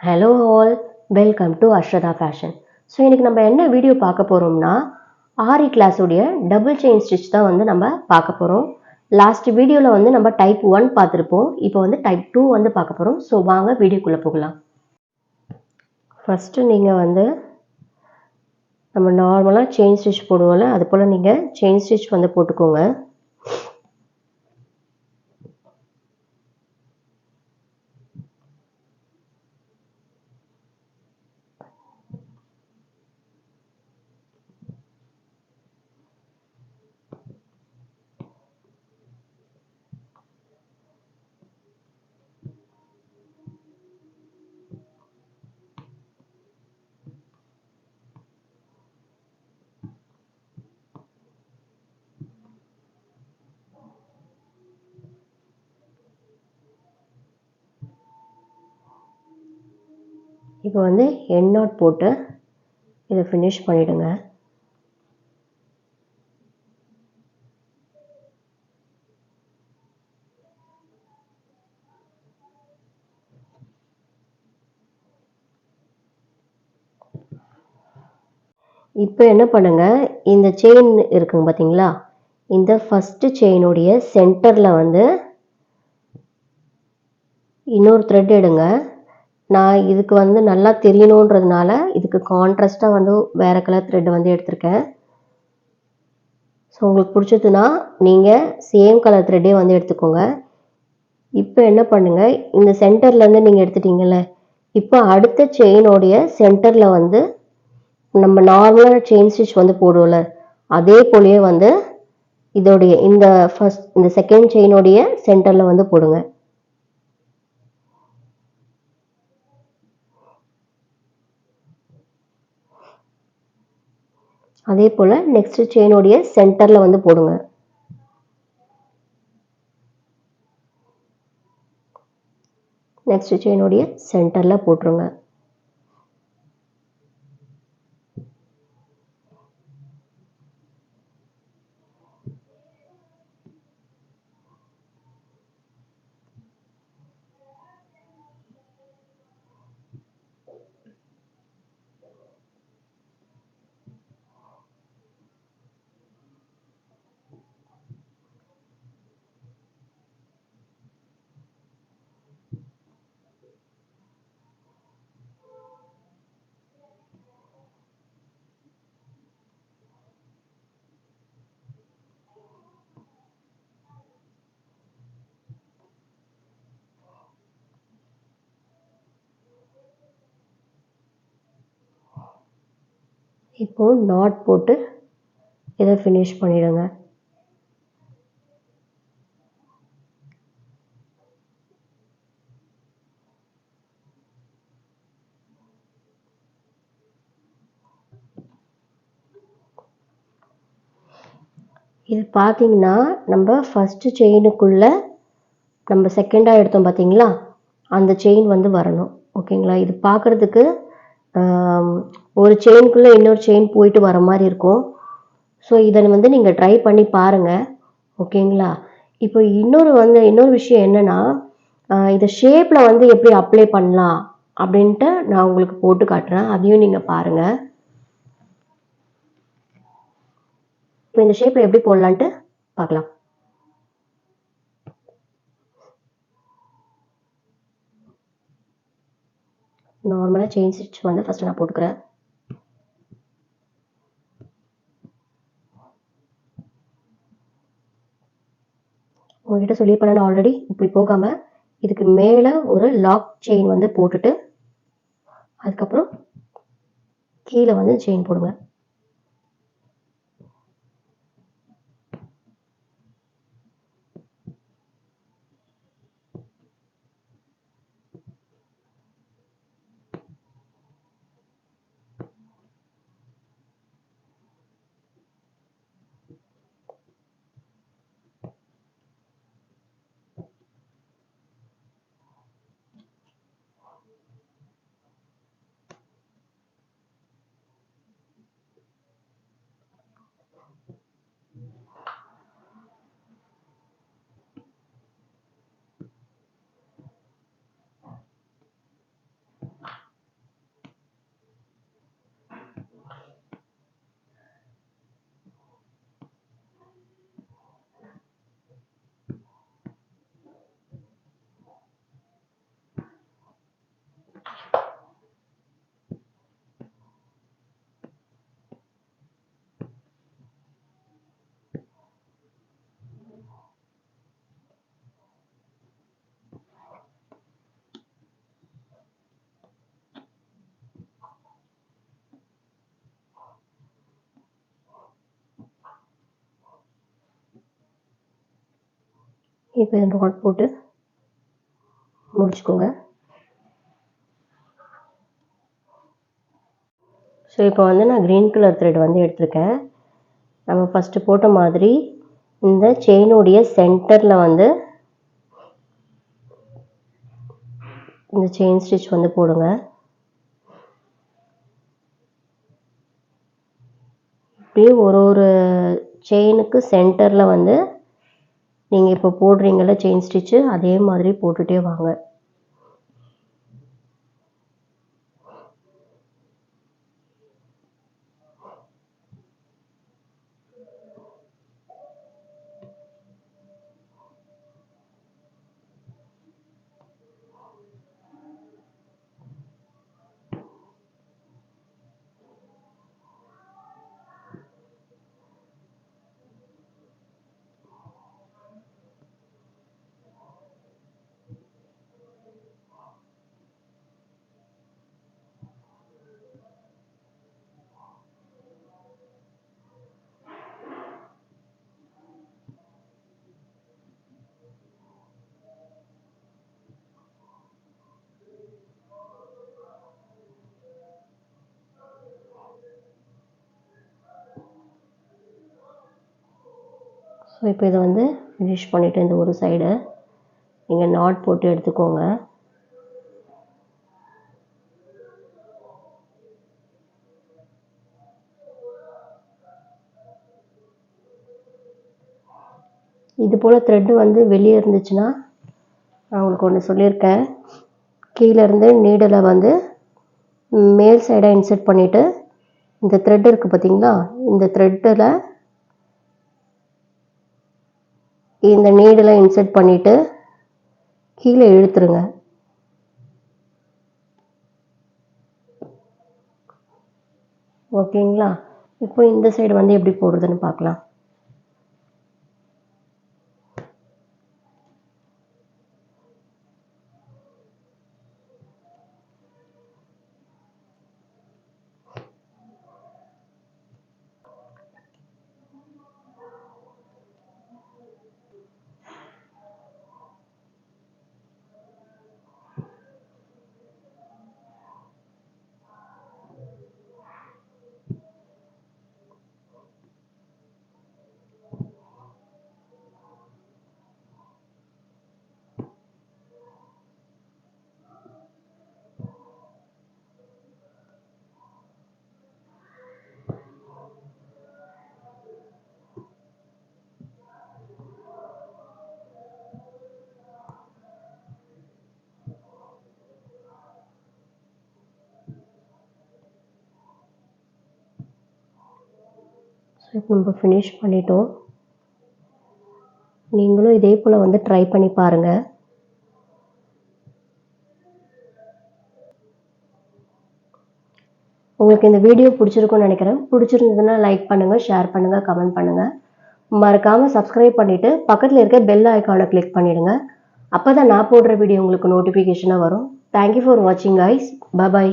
Hello all, welcome to Arshatha fashion. So இன்றைக்கி நம்ம என்ன வீடியோ பார்க்க போகிறோம்னா ஆரி கிளாஸுடைய டபுள் செயின் ஸ்டிச் தான் வந்து நம்ம பார்க்க போகிறோம். லாஸ்ட் வீடியோவில் வந்து நம்ம டைப் 1 பார்த்துருப்போம். இப்போ வந்து டைப் 2 வந்து பார்க்க போகிறோம். ஸோ வாங்க வீடியோக்குள்ளே போகலாம். ஃபஸ்ட்டு நீங்கள் வந்து நம்ம நார்மலாக செயின் ஸ்டிச் போடுவோம்ல, அது போல் நீங்கள் செயின் ஸ்டிச் வந்து போட்டுக்கோங்க. இப்போ வந்து எண்ட் நாட் போட்டு இதை ஃபினிஷ் பண்ணிவிடுங்க. இப்போ என்ன பண்ணுங்க, இந்த செயின் இருக்குங்க பார்த்தீங்களா, இந்த ஃபஸ்ட்டு செயினுடைய சென்டரில் வந்து இன்னொரு த்ரெட் எடுங்க. நான் இதுக்கு வந்து நல்லா தெரியணுன்றதுனால இதுக்கு கான்ட்ராஸ்ட்டாக வந்து வேறு கலர் த்ரெட் வந்து எடுத்திருக்கேன். ஸோ உங்களுக்கு பிடிச்சதுன்னா நீங்கள் சேம் கலர் த்ரெட்டே வந்து எடுத்துக்கோங்க. இப்போ என்ன பண்ணுங்கள், இந்த சென்டர்லேருந்து நீங்கள் எடுத்துட்டீங்கல்ல, இப்போ அடுத்த செயினோடைய சென்டரில் வந்து நம்ம நார்மலான செயின் ஸ்டிச் வந்து போடுவோம்ல, அதே போலயே வந்து இதோடைய இந்த செகண்ட் செயினோடைய சென்டரில் வந்து போடுங்க. அதே போல் நெக்ஸ்ட் செயினோடைய சென்டரில் வந்து போடுங்க. நெக்ஸ்ட் செயினோடைய சென்டரில் போட்டுருங்க. இப்போ நாட் போட்டு இதை ஃபினிஷ் பண்ணிடுங்க. இது பார்த்தீங்கன்னா நம்ம ஃபஸ்ட்டு செயினுக்குள்ளே நம்ம செகண்டாக எடுத்தோம் பார்த்தீங்களா, அந்த செயின் வந்து வரணும். ஓகேங்களா, இது பார்க்குறதுக்கு ஒரு செயினுக்குள்ளே இன்னொரு செயின் போயிட்டு வர மாதிரி இருக்கும். ஸோ இதை வந்து நீங்கள் ட்ரை பண்ணி பாருங்கள். ஓகேங்களா, இப்போ இன்னொரு விஷயம் என்னென்னா, இதை ஷேப்பில் வந்து எப்படி அப்ளை பண்ணலாம் அப்படின்ட்டு நான் உங்களுக்கு போட்டு காட்டுறேன். அதையும் நீங்கள் பாருங்கள். இப்போ இந்த ஷேப்பில் எப்படி போடலான்ட்டு பார்க்கலாம். நார்மலாக செயின் ஸ்டிச் வந்து ஃபஸ்ட்டு நான் போட்டுக்கிறேன். உங்ககிட்ட சொல்லியிருப்பேன் நான் ஆல்ரெடி, இப்படி போகாமல் இதுக்கு மேலே ஒரு லாக் செயின் வந்து போட்டுட்டு அதுக்கப்புறம் கீழே வந்து செயின் போடுங்க. இப்போ நாட் போட்டு முடிச்சுக்கோங்க. ஸோ இப்போ வந்து நான் க்ரீன் கலர் த்ரெட் வந்து எடுத்திருக்கேன். நம்ம ஃபஸ்ட்டு போட்ட மாதிரி இந்த செயினுடைய சென்டரில் வந்து இந்த செயின் ஸ்டிச் வந்து போடுங்க. இப்படியே ஒரு செயினுக்கு சென்டரில் வந்து நீங்கள் இப்போ போடுறீங்கள்ல செயின் ஸ்டிச்சு, அதே மாதிரி போட்டுகிட்டே வாங்க. ஸோ இப்போ இதை வந்து ஃபினிஷ் பண்ணிவிட்டு இந்த ஒரு சைடு நீங்கள் நாட் போட்டு எடுத்துக்கோங்க. இது போல் த்ரெட்டு வந்து வெளியே இருந்துச்சுன்னா நான் உங்களுக்கு ஒன்று சொல்லியிருக்கேன். கீழேருந்து நீடில் வந்து மேல் சைடாக இன்சர்ட் பண்ணிவிட்டு இந்த த்ரெட் இருக்குது பார்த்தீங்களா, இந்த த்ரெட்டில் இந்த நீடில் இன்சர்ட் பண்ணிவிட்டு கீழே இழுத்துருங்க. ஓகேங்களா? இப்போ இந்த சைடு வந்து எப்படி போடுறதுன்னு பார்க்கலாம். இப்போ நம்ம ஃபினிஷ் பண்ணிட்டோம். நீங்களும் இதே போல் வந்து ட்ரை பண்ணி பாருங்கள். உங்களுக்கு இந்த வீடியோ பிடிச்சிருக்கும்னு நினைக்கிறேன். பிடிச்சிருந்ததுன்னா லைக் பண்ணுங்கள், ஷேர் பண்ணுங்கள், கமெண்ட் பண்ணுங்கள். மறக்காமல் சப்ஸ்கிரைப் பண்ணிவிட்டு பக்கத்தில் இருக்க பெல் ஐக்கானை கிளிக் பண்ணிவிடுங்க. அப்போ தான் நான் போடுற வீடியோ உங்களுக்கு நோட்டிஃபிகேஷனாக வரும். தேங்க்யூ ஃபார் வாட்சிங் கைஸ். பை.